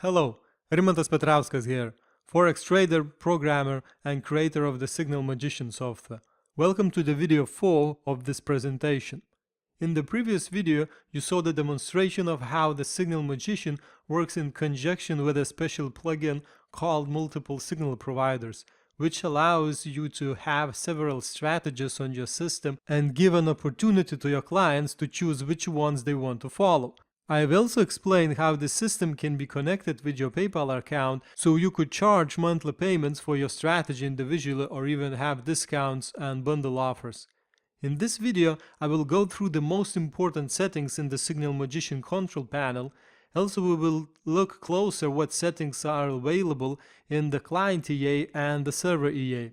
Hello, Rimantas Petrauskas here, Forex trader, programmer, and creator of the Signal Magician software. Welcome to the video 4 of this presentation. In the previous video, you saw the demonstration of how the Signal Magician works in conjunction with a special plugin called Multiple Signal Providers, which allows you to have several strategies on your system and give an opportunity to your clients to choose which ones they want to follow. I have also explained how the system can be connected with your PayPal account, so you could charge monthly payments for your strategy individually or even have discounts and bundle offers. In this video, I will go through the most important settings in the Signal Magician control panel. Also, we will look closer what settings are available in the client EA and the server EA.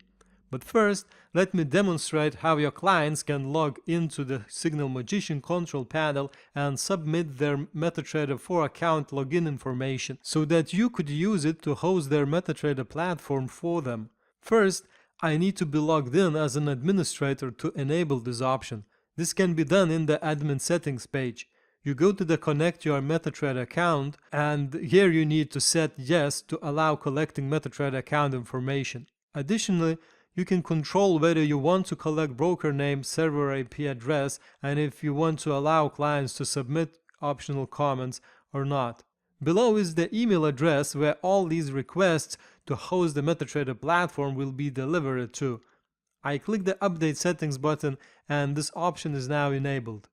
But first, let me demonstrate how your clients can log into the Signal Magician control panel and submit their MetaTrader 4 account login information so that you could use it to host their MetaTrader platform for them. First, I need to be logged in as an administrator to enable this option. This can be done in the admin settings page. You go to the Connect Your MetaTrader account, and here you need to set Yes to allow collecting MetaTrader account information. Additionally, you can control whether you want to collect broker name, server IP address, and if you want to allow clients to submit optional comments or not. Below is the email address where all these requests to host the MetaTrader platform will be delivered to. I click the Update Settings button and this option is now enabled.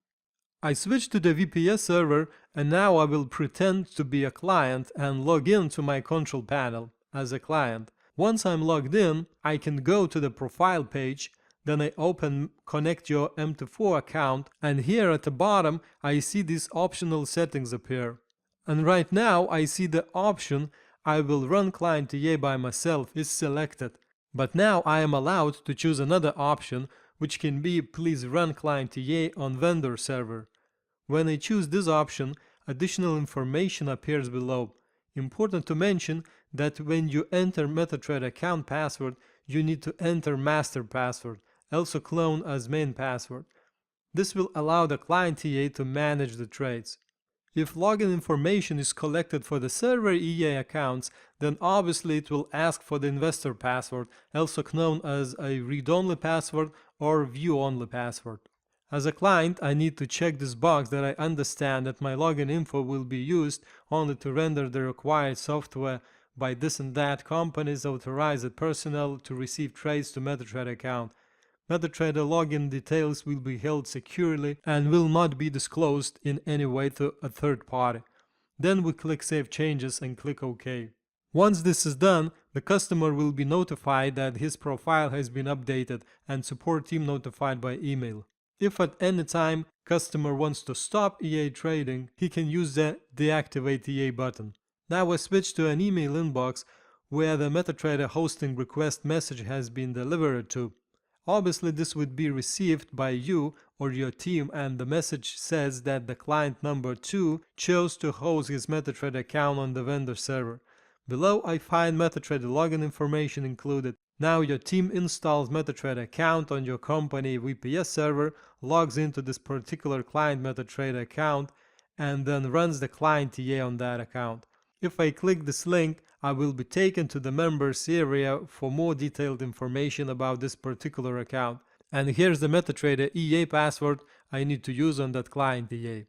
I switch to the VPS server and now I will pretend to be a client and log in to my control panel as a client. Once I'm logged in, I can go to the profile page, then I open Connect Your MT4 account, and here at the bottom I see these optional settings appear. And right now I see the option I will run client EA by myself is selected. But now I am allowed to choose another option, which can be please run client EA on vendor server. When I choose this option, additional information appears below. Important to mention that when you enter MetaTrader account password, you need to enter master password, also known as main password. This will allow the client EA to manage the trades. If login information is collected for the server EA accounts, then obviously it will ask for the investor password, also known as a read-only password or view-only password. As a client, I need to check this box that I understand that my login info will be used only to render the required software by this and that company's authorized personnel to receive trades to MetaTrader account. MetaTrader login details will be held securely and will not be disclosed in any way to a third party. Then we click Save Changes and click OK. Once this is done, the customer will be notified that his profile has been updated and support team notified by email. If at any time customer wants to stop EA trading, he can use the Deactivate EA button. Now I switch to an email inbox where the MetaTrader hosting request message has been delivered to. Obviously, this would be received by you or your team, and the message says that the client number 2 chose to host his MetaTrader account on the vendor server. Below I find MetaTrader login information included. Now your team installs MetaTrader account on your company VPS server, logs into this particular client MetaTrader account, and then runs the client EA on that account. If I click this link, I will be taken to the members area for more detailed information about this particular account. And here's the MetaTrader EA password I need to use on that client EA.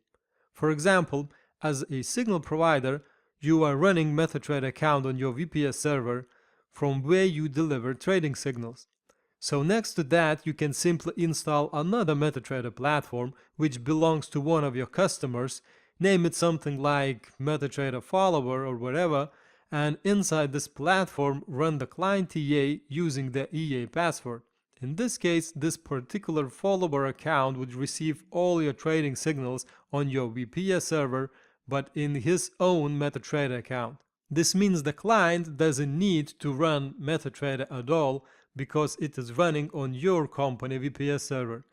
For example, as a signal provider, you are running MetaTrader account on your VPS server from where you deliver trading signals. So next to that, you can simply install another MetaTrader platform which belongs to one of your customers, name it something like MetaTrader Follower or whatever, and inside this platform run the client EA using the EA password. In this case, this particular follower account would receive all your trading signals on your VPS server, but in his own MetaTrader account. This means the client doesn't need to run MetaTrader at all because it is running on your company VPS server.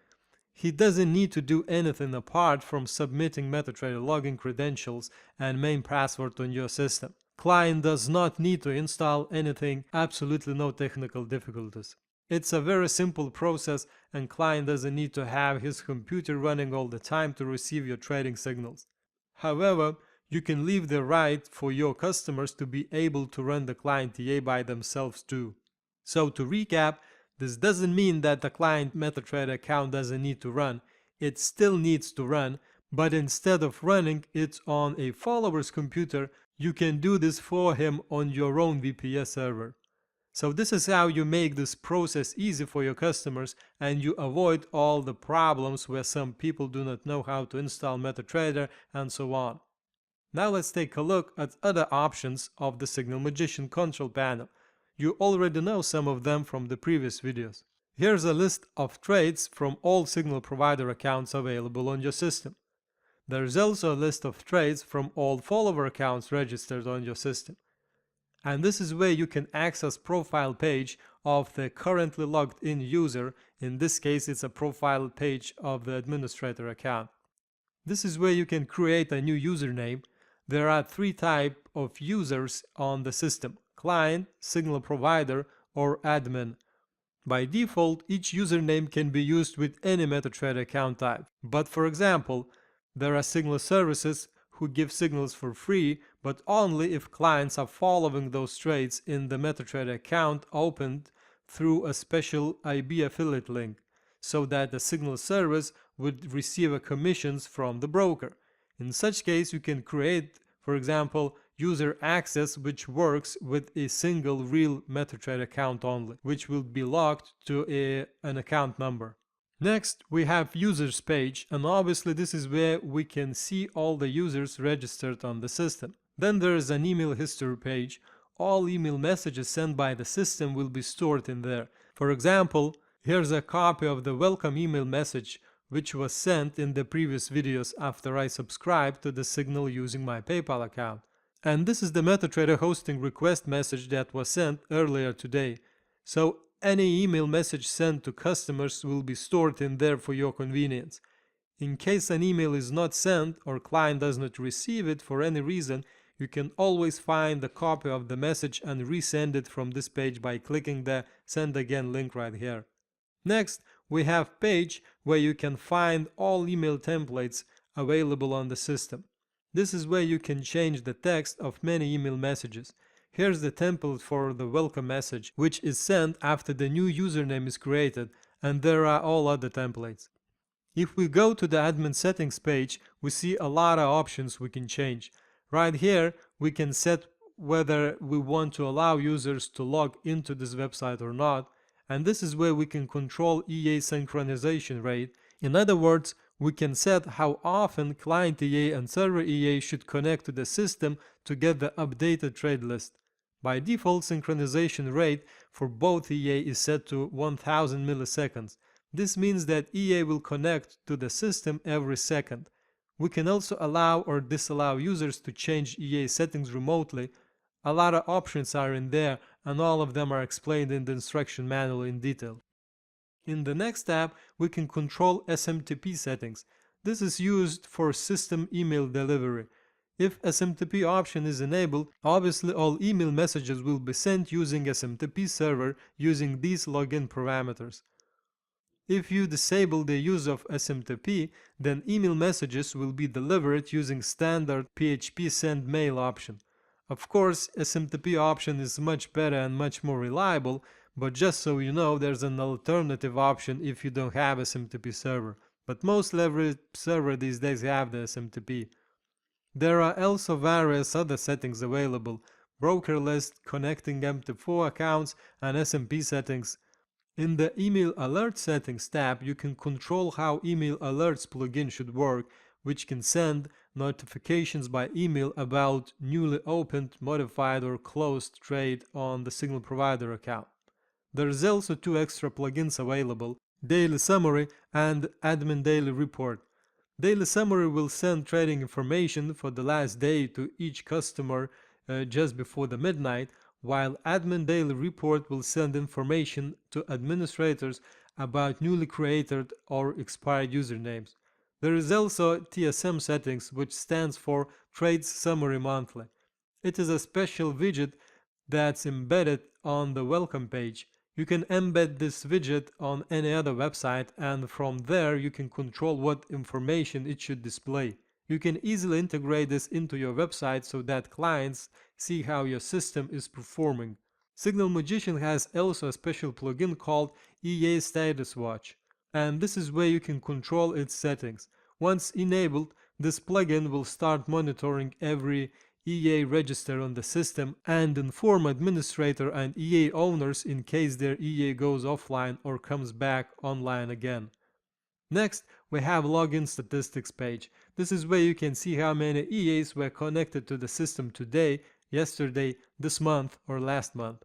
He doesn't need to do anything apart from submitting MetaTrader login credentials and main password on your system. Client does not need to install anything, absolutely no technical difficulties. It's a very simple process and client doesn't need to have his computer running all the time to receive your trading signals. However, you can leave the right for your customers to be able to run the client TA by themselves too. So to recap, this doesn't mean that the client MetaTrader account doesn't need to run. It still needs to run, but instead of running it on a follower's computer, you can do this for him on your own VPS server. So this is how you make this process easy for your customers, and you avoid all the problems where some people do not know how to install MetaTrader and so on. Now let's take a look at other options of the Signal Magician control panel. You already know some of them from the previous videos. Here's a list of trades from all Signal provider accounts available on your system. There's also a list of trades from all follower accounts registered on your system. And this is where you can access profile page of the currently logged in user. In this case, it's a profile page of the administrator account. This is where you can create a new username. There are three types of users on the system: client, signal provider, or admin. By default, each username can be used with any MetaTrader account type. But for example, there are signal services who give signals for free, but only if clients are following those trades in the MetaTrader account opened through a special IB affiliate link, so that the signal service would receive a commissions from the broker. In such case, you can create, for example, user access which works with a single real MetaTrader account only, which will be logged to an account number. Next, we have users page, and obviously this is where we can see all the users registered on the system. Then there is an email history page. All email messages sent by the system will be stored in there. For example, here's a copy of the welcome email message which was sent in the previous videos after I subscribed to the Signal using my PayPal account. And this is the MetaTrader hosting request message that was sent earlier today. So any email message sent to customers will be stored in there for your convenience. In case an email is not sent or client does not receive it for any reason, you can always find a copy of the message and resend it from this page by clicking the Send Again link right here. Next, we have page where you can find all email templates available on the system. This is where you can change the text of many email messages. Here's the template for the welcome message, which is sent after the new username is created, and there are all other templates. If we go to the admin settings page, we see a lot of options we can change. Right here, we can set whether we want to allow users to log into this website or not, and this is where we can control EA synchronization rate. In other words, we can set how often client EA and server EA should connect to the system to get the updated trade list. By default, synchronization rate for both EA is set to 1000 milliseconds. This means that EA will connect to the system every second. We can also allow or disallow users to change EA settings remotely. A lot of options are in there, and all of them are explained in the instruction manual in detail. In the next tab, we can control SMTP settings. This is used for system email delivery. If SMTP option is enabled, obviously all email messages will be sent using SMTP server using these login parameters. If you disable the use of SMTP, then email messages will be delivered using standard PHP send mail option. Of course, SMTP option is much better and much more reliable, but just so you know, there's an alternative option if you don't have SMTP server. But most every server these days have the SMTP. There are also various other settings available: broker list, connecting MT4 accounts, and SMP settings. In the Email Alert Settings tab, you can control how Email Alerts plugin should work, which can send notifications by email about newly opened, modified, or closed trade on the Signal provider account. There's also two extra plugins available: Daily Summary and Admin Daily Report. Daily Summary will send trading information for the last day to each customer just before the midnight, while Admin Daily Report will send information to administrators about newly created or expired usernames. There is also TSM settings, which stands for Trades Summary Monthly. It is a special widget that's embedded on the welcome page. You can embed this widget on any other website, and from there you can control what information it should display. You can easily integrate this into your website so that clients see how your system is performing. Signal Magician has also a special plugin called EA Status Watch, and this is where you can control its settings. Once enabled, this plugin will start monitoring every EA register on the system and inform administrator and EA owners in case their EA goes offline or comes back online again. Next, we have login statistics page. This is where you can see how many EAs were connected to the system today, yesterday, this month, or last month.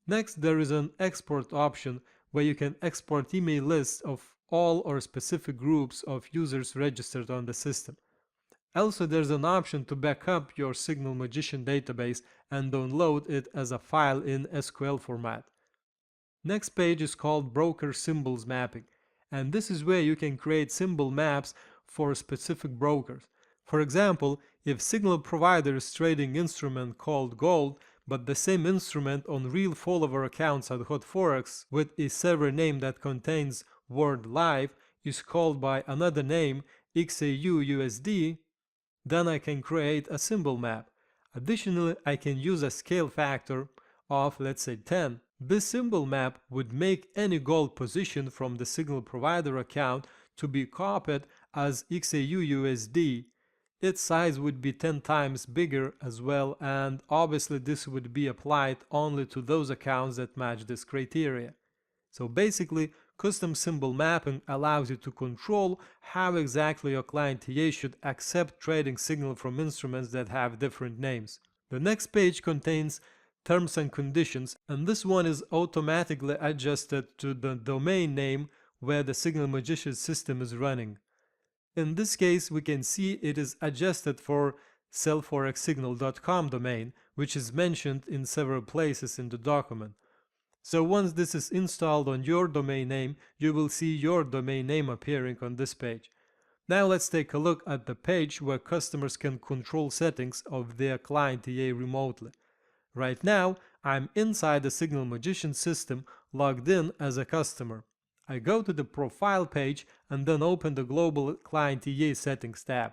Next, there is an export option where you can export email lists of all or specific groups of users registered on the system. Also, there's an option to back up your Signal Magician database and download it as a file in SQL format. Next page is called Broker Symbols Mapping, and this is where you can create symbol maps for specific brokers. For example, if signal provider is trading instrument called gold, but the same instrument on real follower accounts at Hot Forex with a server name that contains word live is called by another name XAUUSD, then I can create a symbol map. Additionally, I can use a scale factor of, let's say, 10. This symbol map would make any gold position from the signal provider account to be copied as XAUUSD. Its size would be 10 times bigger as well, and obviously this would be applied only to those accounts that match this criteria. So basically, custom symbol mapping allows you to control how exactly your client TA should accept trading signal from instruments that have different names. The next page contains terms and conditions, and this one is automatically adjusted to the domain name where the Signal Magician system is running. In this case, we can see it is adjusted for sellforexsignal.com domain, which is mentioned in several places in the document. So once this is installed on your domain name, you will see your domain name appearing on this page. Now let's take a look at the page where customers can control settings of their client TA remotely. Right now, I'm inside the Signal Magician system, logged in as a customer. I go to the Profile page and then open the Global Client TA Settings tab.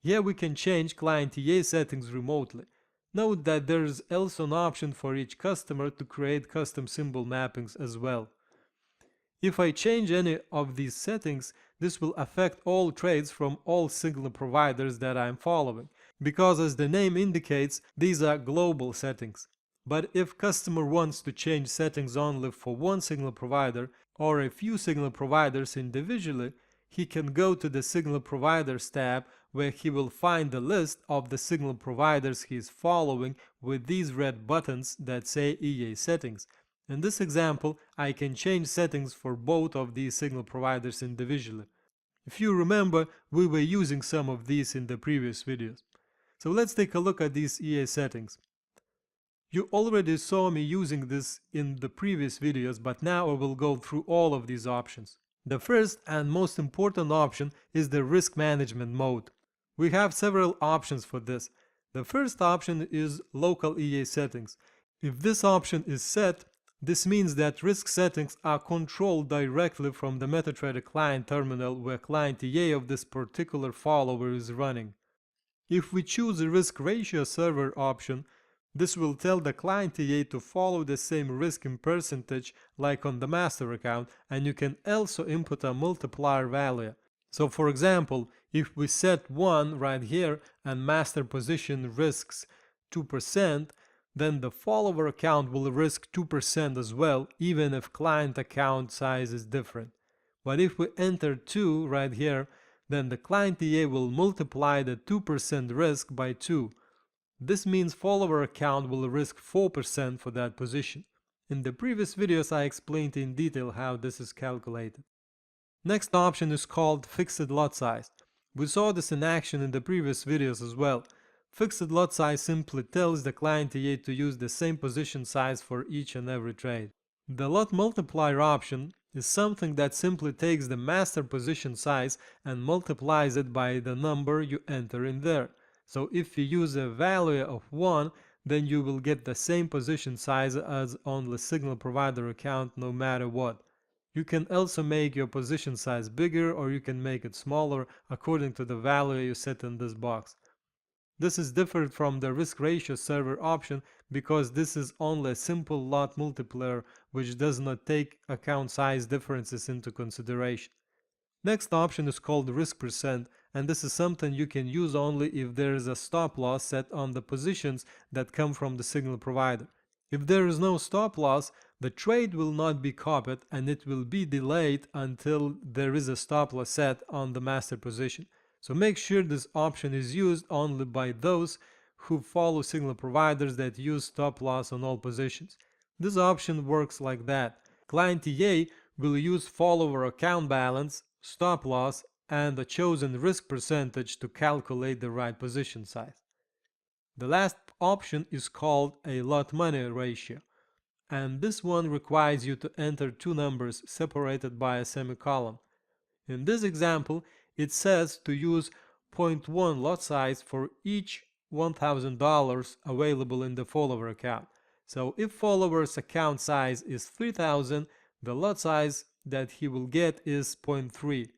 Here we can change client TA settings remotely. Note that there is also an option for each customer to create custom symbol mappings as well. If I change any of these settings, this will affect all trades from all signal providers that I'm following, because as the name indicates, these are global settings. But if customer wants to change settings only for one signal provider or a few signal providers individually, he can go to the Signal Providers tab, where he will find the list of the signal providers he is following with these red buttons that say EA settings. In this example, I can change settings for both of these signal providers individually. If you remember, we were using some of these in the previous videos. So let's take a look at these EA settings. You already saw me using this in the previous videos, but now I will go through all of these options. The first and most important option is the risk management mode. We have several options for this. The first option is local EA settings. If this option is set, this means that risk settings are controlled directly from the MetaTrader client terminal where client EA of this particular follower is running. If we choose a risk ratio server option, this will tell the client TA to follow the same risk in percentage like on the master account, and you can also input a multiplier value. So for example, if we set 1 right here and master position risks 2%, then the follower account will risk 2% as well, even if client account size is different. But if we enter 2 right here, then the client TA will multiply the 2% risk by 2. This means follower account will risk 4% for that position. In the previous videos I explained in detail how this is calculated. Next option is called fixed lot size. We saw this in action in the previous videos as well. Fixed lot size simply tells the client TA to use the same position size for each and every trade. The lot multiplier option is something that simply takes the master position size and multiplies it by the number you enter in there. So if you use a value of 1, then you will get the same position size as on the signal provider account no matter what. You can also make your position size bigger or you can make it smaller according to the value you set in this box. This is different from the risk ratio server option because this is only a simple lot multiplier which does not take account size differences into consideration. Next option is called risk percent, and this is something you can use only if there is a stop loss set on the positions that come from the signal provider. If there is no stop loss, the trade will not be copied and it will be delayed until there is a stop loss set on the master position. So make sure this option is used only by those who follow signal providers that use stop loss on all positions. This option works like that. Client EA will use follower account balance, stop loss, and a chosen risk percentage to calculate the right position size. The last option is called a lot money ratio, and this one requires you to enter two numbers separated by a semicolon. In this example, it says to use 0.1 lot size for each $1,000 available in the follower account. So if follower's account size is 3,000, the lot size that he will get is 0.3.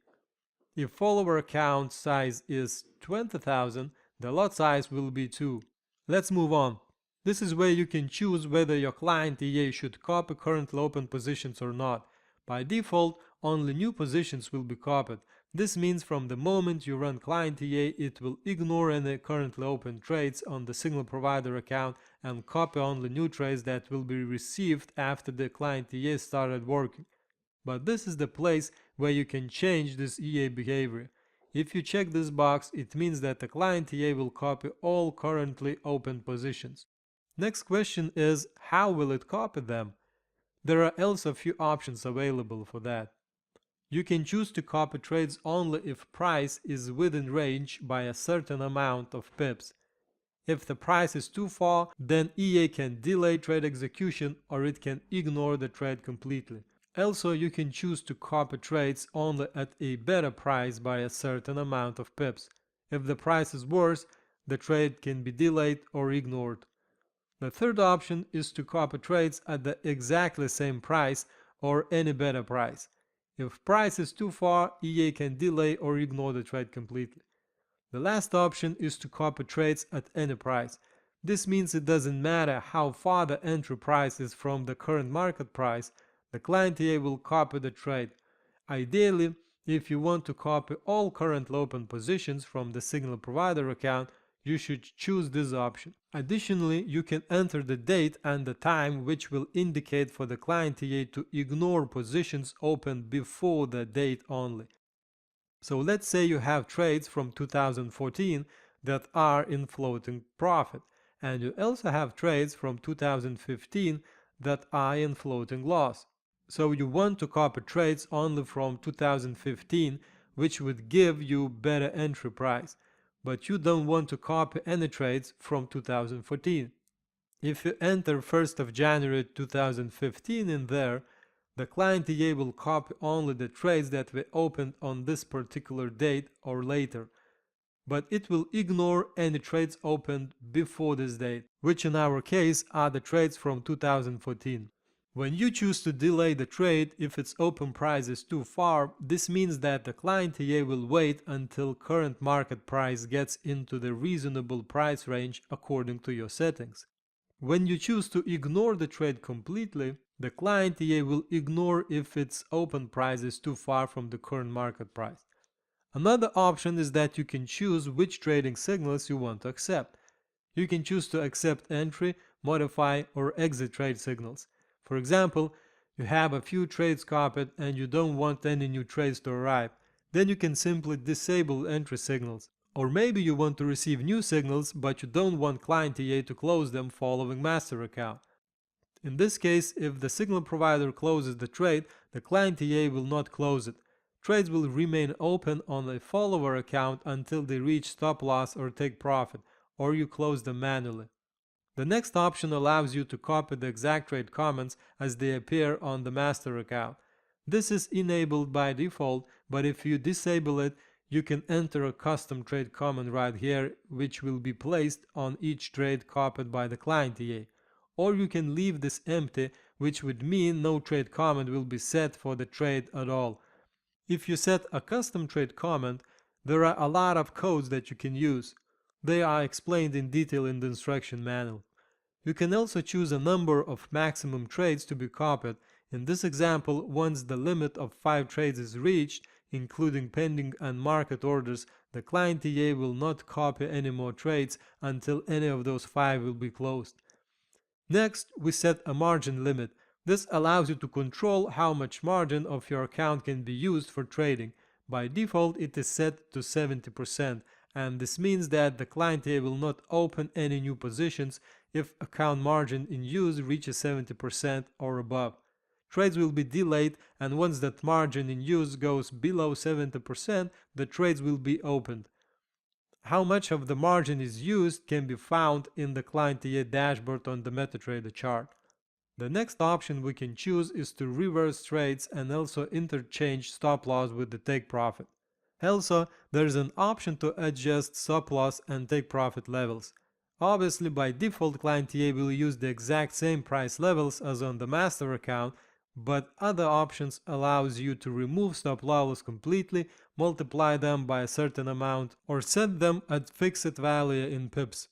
If follower account size is 20,000, the lot size will be 2. Let's move on. This is where you can choose whether your client EA should copy currently open positions or not. By default, only new positions will be copied. This means from the moment you run client EA, it will ignore any currently open trades on the signal provider account and copy only new trades that will be received after the client EA started working. But this is the place where you can change this EA behavior. If you check this box, it means that the client EA will copy all currently open positions. Next question is, how will it copy them? There are also a few options available for that. You can choose to copy trades only if price is within range by a certain amount of pips. If the price is too far, then EA can delay trade execution or it can ignore the trade completely. Also, you can choose to copy trades only at a better price by a certain amount of pips. If the price is worse, the trade can be delayed or ignored. The third option is to copy trades at the exactly same price or any better price. If price is too far, EA can delay or ignore the trade completely. The last option is to copy trades at any price. This means it doesn't matter how far the entry price is from the current market price, the client EA will copy the trade. Ideally, if you want to copy all currently open positions from the signal provider account, you should choose this option. Additionally, you can enter the date and the time, which will indicate for the client EA to ignore positions opened before the date only. So let's say you have trades from 2014 that are in floating profit, and you also have trades from 2015 that are in floating loss. So you want to copy trades only from 2015, which would give you better entry price, but you don't want to copy any trades from 2014. If you enter 1st of January 2015 in there, the client EA will copy only the trades that were opened on this particular date or later, but it will ignore any trades opened before this date, which in our case are the trades from 2014. When you choose to delay the trade if its open price is too far, this means that the client EA will wait until current market price gets into the reasonable price range according to your settings. When you choose to ignore the trade completely, the client EA will ignore if its open price is too far from the current market price. Another option is that you can choose which trading signals you want to accept. You can choose to accept entry, modify, or exit trade signals. For example, you have a few trades copied and you don't want any new trades to arrive. Then you can simply disable entry signals. Or maybe you want to receive new signals but you don't want client EA to close them following master account. In this case, if the signal provider closes the trade, the client EA will not close it. Trades will remain open on a follower account until they reach stop loss or take profit, or you close them manually. The next option allows you to copy the exact trade comments as they appear on the master account. This is enabled by default, but if you disable it, you can enter a custom trade comment right here, which will be placed on each trade copied by the client EA. Or you can leave this empty, which would mean no trade comment will be set for the trade at all. If you set a custom trade comment, there are a lot of codes that you can use. They are explained in detail in the instruction manual. You can also choose a number of maximum trades to be copied. In this example, once the limit of 5 trades is reached, including pending and market orders, the client TA will not copy any more trades until any of those 5 will be closed. Next, we set a margin limit. This allows you to control how much margin of your account can be used for trading. By default, it is set to 70%, and this means that the client TA will not open any new positions if account margin in use reaches 70% or above. Trades will be delayed, and once that margin in use goes below 70%, the trades will be opened. How much of the margin is used can be found in the client TA dashboard on the MetaTrader chart. The next option we can choose is to reverse trades and also interchange stop loss with the take profit. Also, there is an option to adjust stop loss and take profit levels. Obviously, by default, client TA will use the exact same price levels as on the master account, but other options allows you to remove stop losses completely, multiply them by a certain amount, or set them at fixed value in pips.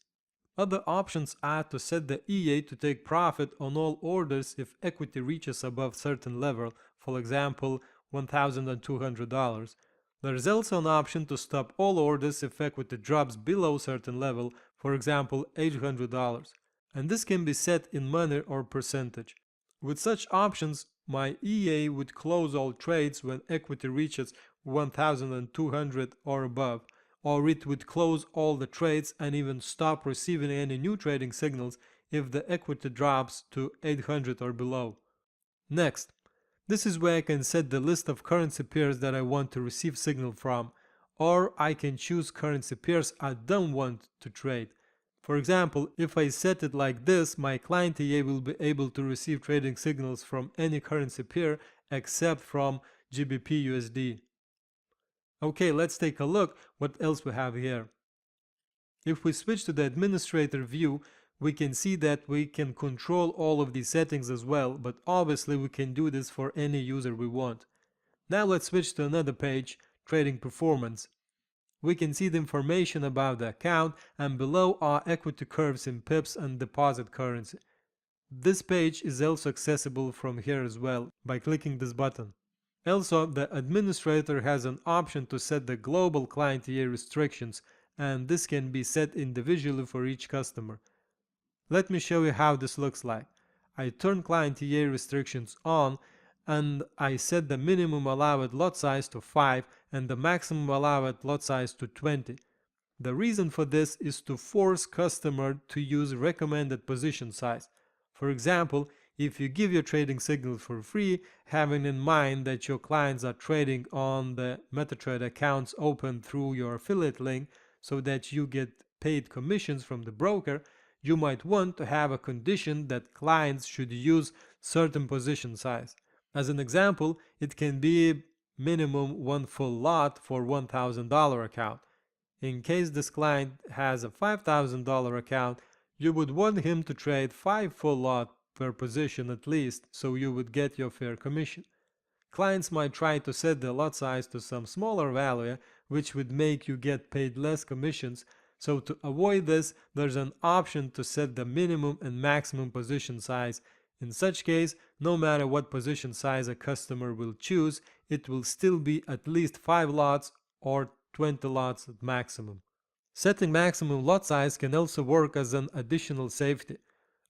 Other options are to set the EA to take profit on all orders if equity reaches above certain level, for example $1,200. There is also an option to stop all orders if equity drops below certain level, for example $800, and this can be set in money or percentage. With such options, my EA would close all trades when equity reaches 1,200 or above, or it would close all the trades and even stop receiving any new trading signals if the equity drops to 800 or below. Next, this is where I can set the list of currency pairs that I want to receive signal from, or I can choose currency pairs I don't want to trade. For example, if I set it like this, my client TA will be able to receive trading signals from any currency pair except from GBP USD. Okay, let's take a look what else we have here. If we switch to the administrator view, we can see that we can control all of these settings as well, but obviously we can do this for any user we want. Now let's switch to another page, Trading Performance. We can see the information about the account, and below are equity curves in pips and deposit currency. This page is also accessible from here as well by clicking this button. Also, the administrator has an option to set the global client TA restrictions, and this can be set individually for each customer. Let me show you how this looks like. I turn client TA restrictions on, and I set the minimum allowed lot size to 5 and the maximum allowed lot size to 20. The reason for this is to force customer to use recommended position size. For example, if you give your trading signal for free, having in mind that your clients are trading on the MetaTrader accounts opened through your affiliate link so that you get paid commissions from the broker, you might want to have a condition that clients should use certain position size. As an example, it can be minimum 1 full lot for $1,000 account. In case this client has a $5,000 account, you would want him to trade 5 full lot per position at least, so you would get your fair commission. Clients might try to set the lot size to some smaller value, which would make you get paid less commissions, so to avoid this, there's an option to set the minimum and maximum position size. In such case, no matter what position size a customer will choose, it will still be at least 5 lots or 20 lots at maximum. Setting maximum lot size can also work as an additional safety.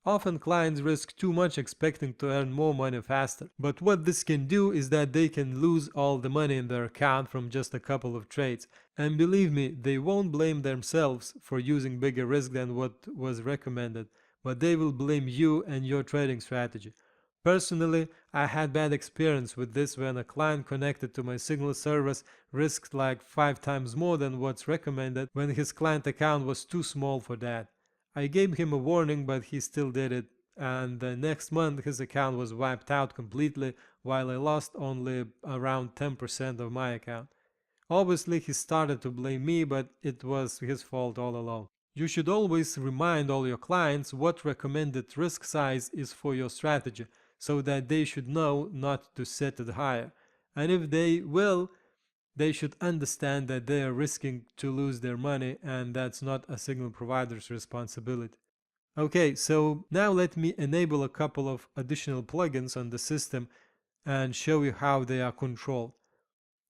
Often clients risk too much expecting to earn more money faster, but what this can do is that they can lose all the money in their account from just a couple of trades, and believe me, they won't blame themselves for using bigger risk than what was recommended, but they will blame you and your trading strategy. Personally, I had bad experience with this when a client connected to my signal service risked like 5 times more than what's recommended when his client account was too small for that. I gave him a warning, but he still did it, and the next month his account was wiped out completely while I lost only around 10% of my account. Obviously he started to blame me, but it was his fault all along. You should always remind all your clients what recommended risk size is for your strategy. so that they should know not to set it higher. And if they will, they should understand that they are risking to lose their money, and that's not a signal provider's responsibility. Okay, so now let me enable a couple of additional plugins on the system and show you how they are controlled.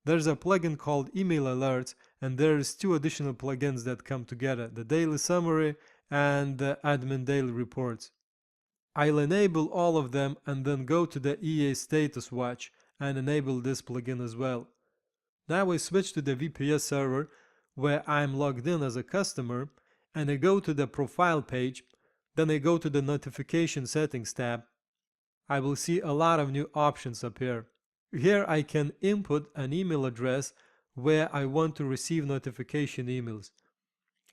There's a plugin called Email Alerts, and there's two additional plugins that come together, the Daily Summary and the Admin Daily Reports. I'll enable all of them and then go to the EA Status Watch and enable this plugin as well. Now I switch to the VPS server where I'm logged in as a customer, and I go to the Profile page, then I go to the Notification Settings tab. I will see a lot of new options appear. Here I can input an email address where I want to receive notification emails.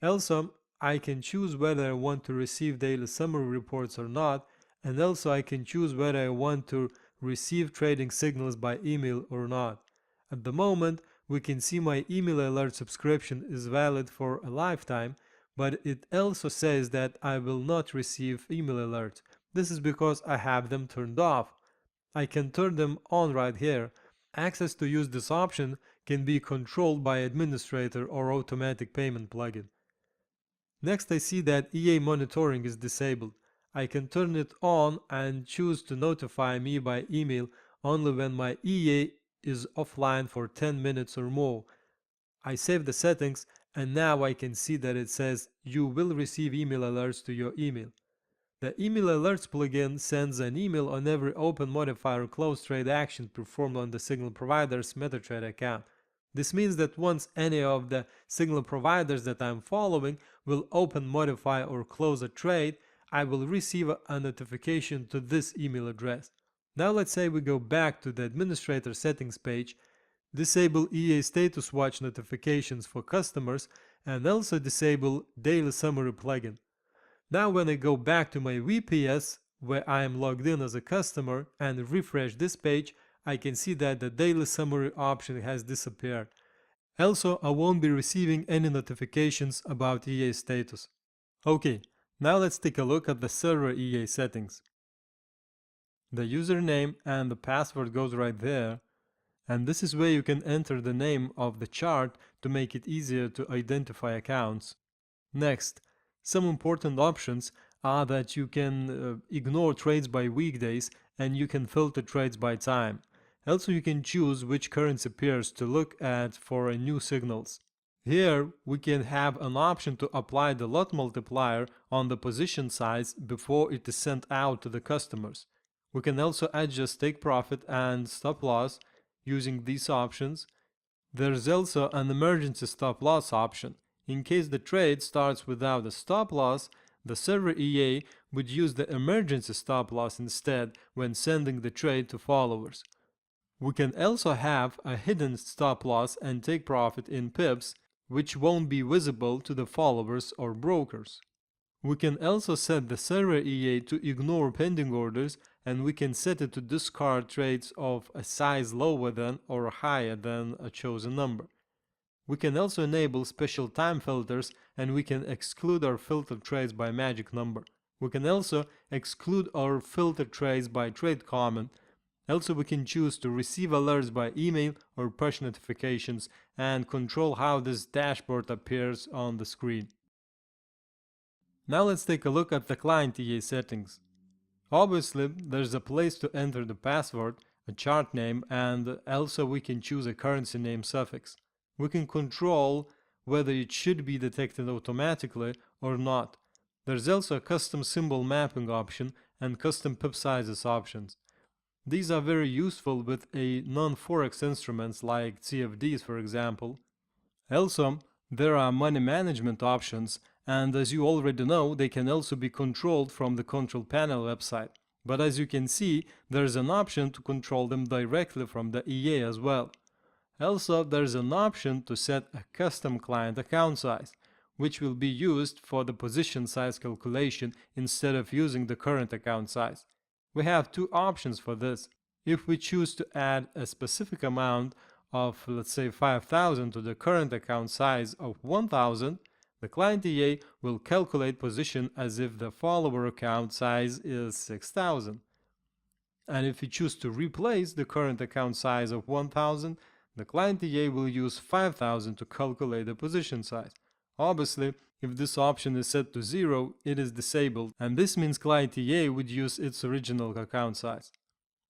Also, I can choose whether I want to receive daily summary reports or not, and also I can choose whether I want to receive trading signals by email or not. At the moment, we can see my email alert subscription is valid for a lifetime, but it also says that I will not receive email alerts. This is because I have them turned off. I can turn them on right here. Access to use this option can be controlled by administrator or automatic payment plugin. Next, I see that EA monitoring is disabled. I can turn it on and choose to notify me by email only when my EA is offline for 10 minutes or more. I save the settings, and now I can see that it says you will receive email alerts to your email. The Email Alerts plugin sends an email on every open, modify, or close trade action performed on the signal provider's MetaTrader account. This means that once any of the signal providers that I'm following will open, modify, or close a trade, I will receive a notification to this email address. Now let's say we go back to the administrator settings page, disable EA Status Watch notifications for customers, and also disable Daily Summary plugin. Now when I go back to my VPS, where I am logged in as a customer, and refresh this page, I can see that the Daily Summary option has disappeared. Also, I won't be receiving any notifications about EA status. Okay, now let's take a look at the server EA settings. The username and the password goes right there, and this is where you can enter the name of the chart to make it easier to identify accounts. Next, some important options are that you can ignore trades by weekdays and you can filter trades by time. Also, you can choose which currency pairs to look at for new signals. Here, we can have an option to apply the lot multiplier on the position size before it is sent out to the customers. We can also adjust take profit and stop loss using these options. There's also an emergency stop loss option. In case the trade starts without a stop loss, the server EA would use the emergency stop loss instead when sending the trade to followers. We can also have a hidden stop loss and take profit in pips, which won't be visible to the followers or brokers. We can also set the server EA to ignore pending orders, and we can set it to discard trades of a size lower than or higher than a chosen number. We can also enable special time filters, and we can exclude or filter trades by magic number. We can also exclude or filter trades by trade comment. Also, we can choose to receive alerts by email or push notifications and control how this dashboard appears on the screen. Now let's take a look at the client EA settings. Obviously, there's a place to enter the password, a chart name, and also we can choose a currency name suffix. We can control whether it should be detected automatically or not. There's also a custom symbol mapping option and custom pip sizes options. These are very useful with a non-forex instruments like CFDs, for example. Also, there are money management options, and as you already know, they can also be controlled from the control panel website. But as you can see, there's an option to control them directly from the EA as well. Also, there's an option to set a custom client account size, which will be used for the position size calculation instead of using the current account size. We have two options for this. If we choose to add a specific amount of, let's say, 5,000 to the current account size of 1,000, the client EA will calculate position as if the follower account size is 6,000. And if we choose to replace the current account size of 1000, the client EA will use 5000 to calculate the position size. Obviously, if this option is set to 0, it is disabled, and this means client EA would use its original account size.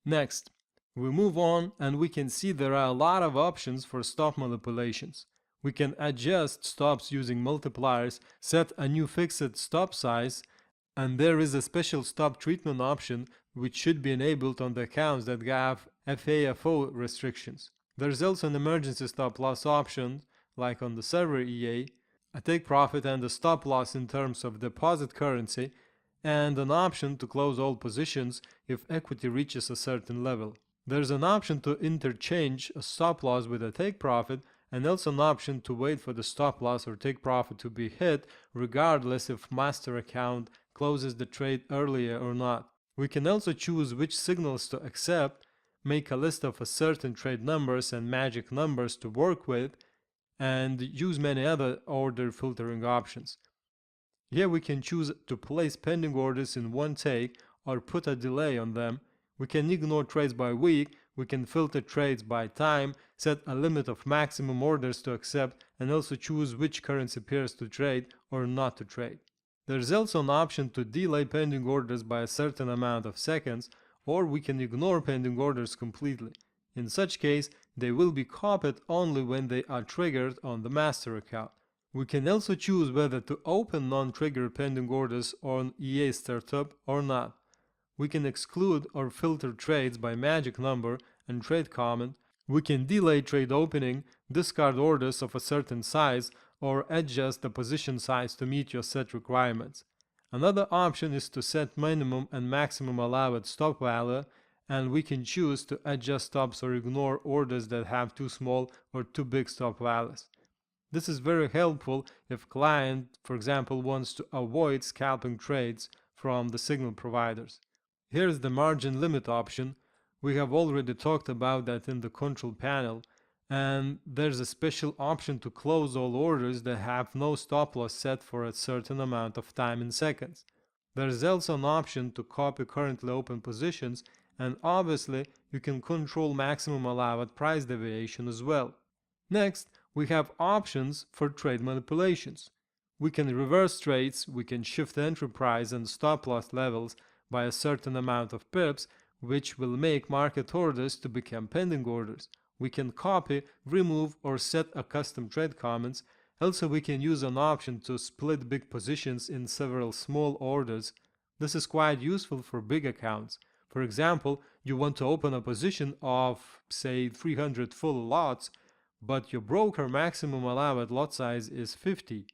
Next, we move on and we can see there are a lot of options for stop manipulations. We can adjust stops using multipliers, set a new fixed stop size, and there is a special stop treatment option which should be enabled on the accounts that have FAFO restrictions. There's also an emergency stop loss option, like on the server EA, a take profit and a stop loss in terms of deposit currency, and an option to close all positions if equity reaches a certain level. There's an option to interchange a stop loss with a take profit, and also an option to wait for the stop loss or take profit to be hit regardless if master account closes the trade earlier or not. We can also choose which signals to accept, make a list of a certain trade numbers and magic numbers to work with, and use many other order filtering options. Here we can choose to place pending orders in one take or put a delay on them. We can ignore trades by week, we can filter trades by time, set a limit of maximum orders to accept, and also choose which currency pairs to trade or not to trade. There is also an option to delay pending orders by a certain amount of seconds, or we can ignore pending orders completely. In such case, they will be copied only when they are triggered on the master account. We can also choose whether to open non-triggered pending orders on EA startup or not. We can exclude or filter trades by magic number and trade comment. We can delay trade opening, discard orders of a certain size, or adjust the position size to meet your set requirements. Another option is to set minimum and maximum allowed stop value, and we can choose to adjust stops or ignore orders that have too small or too big stop values. This is very helpful if client, for example, wants to avoid scalping trades from the signal providers. Here is the margin limit option. We have already talked about that in the control panel, and there's a special option to close all orders that have no stop loss set for a certain amount of time in seconds. There is also an option to copy currently open positions, and obviously you can control maximum allowed price deviation as well. Next, we have options for trade manipulations. We can reverse trades, we can shift entry price and stop loss levels by a certain amount of pips, which will make market orders to become pending orders. We can copy, remove, or set a custom trade comments. Also, we can use an option to split big positions in several small orders. This is quite useful for big accounts. For example, you want to open a position of, say, 300 full lots, but your broker maximum allowed lot size is 50.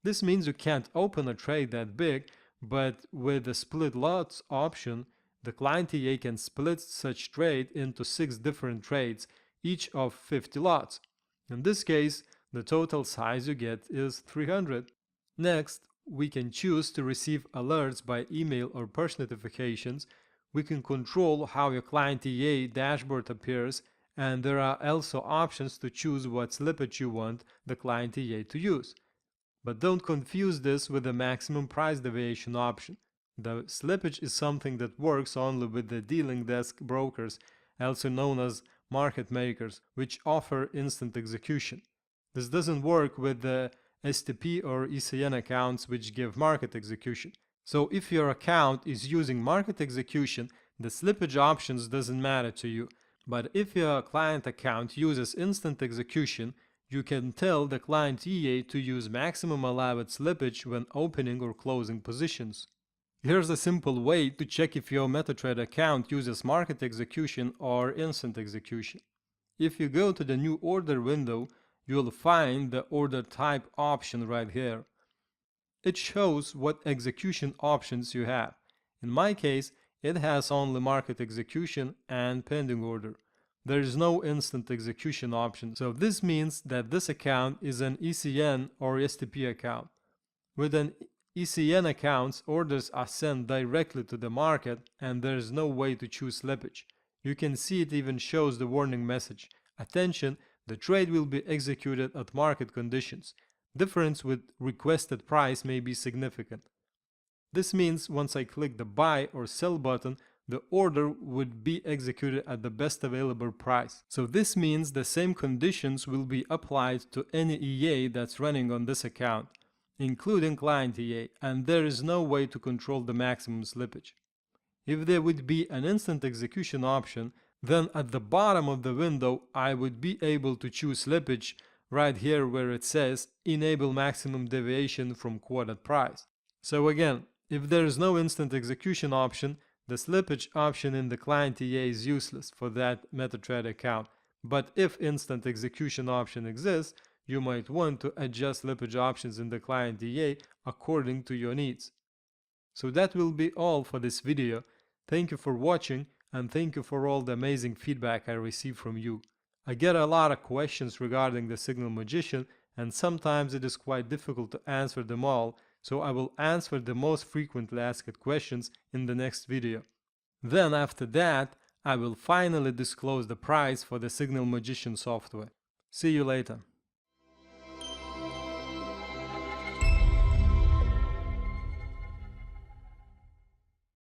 This means you can't open a trade that big, but with the split lots option, the client EA can split such trade into 6 different trades, each of 50 lots. In this case, the total size you get is 300. Next, we can choose to receive alerts by email or push notifications. We can control how your client EA dashboard appears, and there are also options to choose what slippage you want the client EA to use. But don't confuse this with the maximum price deviation option. The slippage is something that works only with the dealing desk brokers, also known as market makers, which offer instant execution. This doesn't work with the STP or ECN accounts which give market execution. So if your account is using market execution, the slippage options doesn't matter to you. But if your client account uses instant execution, you can tell the client EA to use maximum allowed slippage when opening or closing positions. Here's a simple way to check if your MetaTrader account uses market execution or instant execution. If you go to the new order window, you'll find the order type option right here. It shows what execution options you have. In my case, it has only market execution and pending order. There is no instant execution option, so this means that this account is an ECN or STP account. With an ECN account, orders are sent directly to the market and there is no way to choose slippage. You can see it even shows the warning message. Attention, the trade will be executed at market conditions. Difference with requested price may be significant. This means once I click the buy or sell button, the order would be executed at the best available price. So this means the same conditions will be applied to any EA that's running on this account, including client EA, and there is no way to control the maximum slippage. If there would be an instant execution option, then at the bottom of the window I would be able to choose slippage right here where it says enable maximum deviation from quoted price. So again, if there is no instant execution option, the slippage option in the client EA is useless for that MetaTrader account. But if instant execution option exists, you might want to adjust slippage options in the client EA according to your needs. So that will be all for this video. Thank you for watching, and thank you for all the amazing feedback I receive from you. I get a lot of questions regarding the Signal Magician, and sometimes it is quite difficult to answer them all, so I will answer the most frequently asked questions in the next video. Then after that, I will finally disclose the price for the Signal Magician software. See you later.